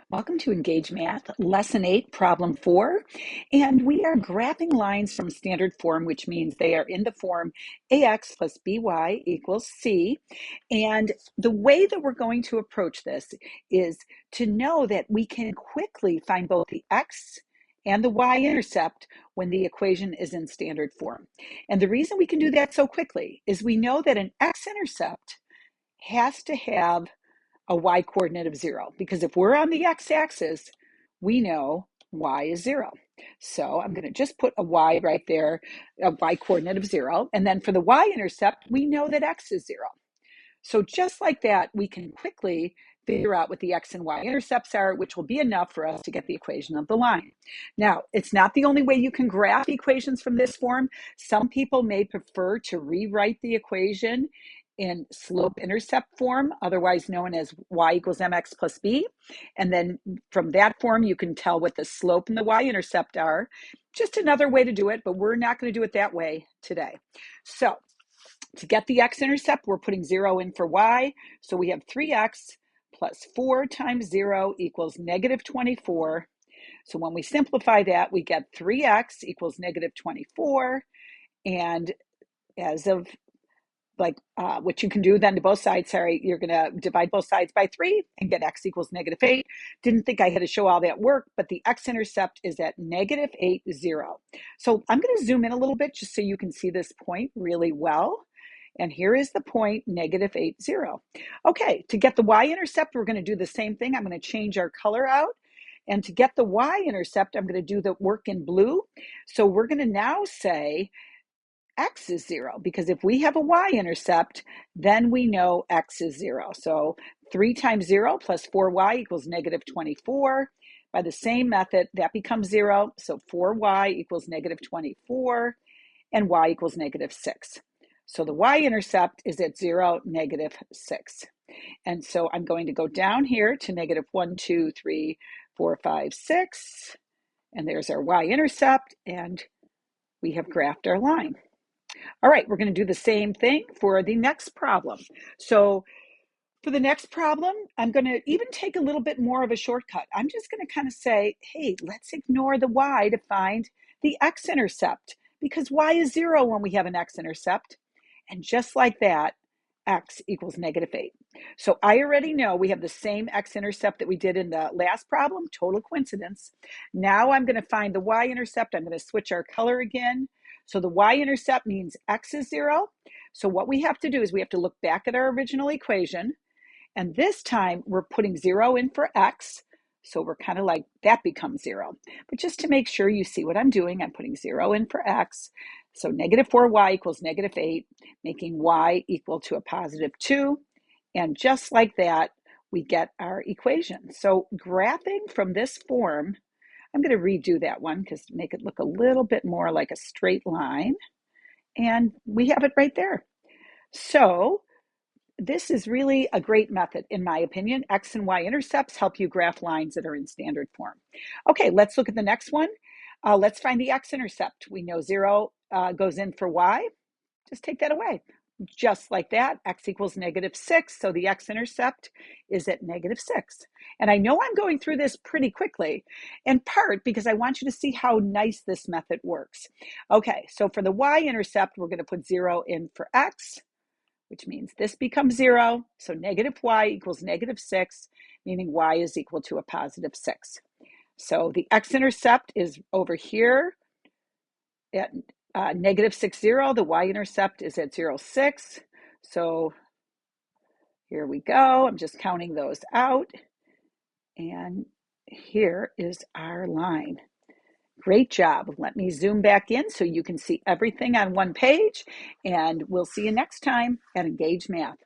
Welcome to Engage Math, Lesson 8, Problem 4. And we are graphing lines from standard form, which means they are in the form ax plus by equals c. And the way that we're going to approach this is to know that we can quickly find both the x and the y-intercept when the equation is in standard form. And the reason we can do that so quickly is we know that an x-intercept has to have a y coordinate of 0, because if we're on the x-axis, we know y is 0. So I'm going to just put a y right there, a y coordinate of 0. And then for the y-intercept, we know that x is 0. So just like that, we can quickly figure out what the x and y intercepts are, which will be enough for us to get the equation of the line. Now, it's not the only way you can graph equations from this form. Some people may prefer to rewrite the equation in slope-intercept form, otherwise known as y equals mx plus b. And then from that form, you can tell what the slope and the y-intercept are. Just another way to do it, but we're not going to do it that way today. So to get the x-intercept, we're putting 0 in for y. So we have 3x plus 4 times 0 equals negative 24. So when we simplify that, we get 3x equals negative 24. And as of what you can do then to both sides, you're going to divide both sides by 3 and get x equals negative 8. Didn't think I had to show all that work, but the x-intercept is at negative 8, 0. So I'm going to zoom in a little bit just so you can see this point really well. And here is the point, negative 8, 0. Okay, to get the y-intercept, we're going to do the same thing. I'm going to change our color out. And to get the y-intercept, I'm going to do the work in blue. So we're going to now say x is 0, because if we have a y-intercept, then we know x is 0. So 3 times 0 plus 4y equals negative 24. By the same method, that becomes 0. So 4y equals negative 24, and y equals negative 6. So the y-intercept is at 0, negative 6. And so I'm going to go down here to negative 1, 2, 3, 4, 5, 6. And there's our y-intercept, and we have graphed our line. All right, we're going to do the same thing for the next problem. So for the next problem, I'm going to even take a little bit more of a shortcut. I'm just going to kind of say, hey, let's ignore the y to find the x-intercept, because y is 0 when we have an x-intercept. And just like that, x equals negative 8. So I already know we have the same x-intercept that we did in the last problem, total coincidence. Now I'm going to find the y-intercept. I'm going to switch our color again. So the y-intercept means x is 0. So what we have to do is we have to look back at our original equation. And this time we're putting 0 in for x. So we're kind of like, that becomes 0. But just to make sure you see what I'm doing, I'm putting 0 in for x. So negative 4y equals negative 8, making y equal to a positive 2. And just like that, we get our equation. So graphing from this form, I'm going to redo that one because to make it look a little bit more like a straight line. And we have it right there. So this is really a great method, in my opinion. X and Y intercepts help you graph lines that are in standard form. Okay, let's look at the next one. Let's find the x-intercept. We know 0 goes in for y. Just take that away. Just like that, x equals negative 6. So the x-intercept is at negative 6. And I know I'm going through this pretty quickly, in part because I want you to see how nice this method works. Okay, so for the y-intercept, we're going to put 0 in for x, which means this becomes 0. So negative y equals negative 6, meaning y is equal to a positive 6. So the x-intercept is over here at negative 6, 0. The y-intercept is at 0, 6. So here we go. I'm just counting those out. And here is our line. Great job. Let me zoom back in so you can see everything on one page. And we'll see you next time at Engage Math.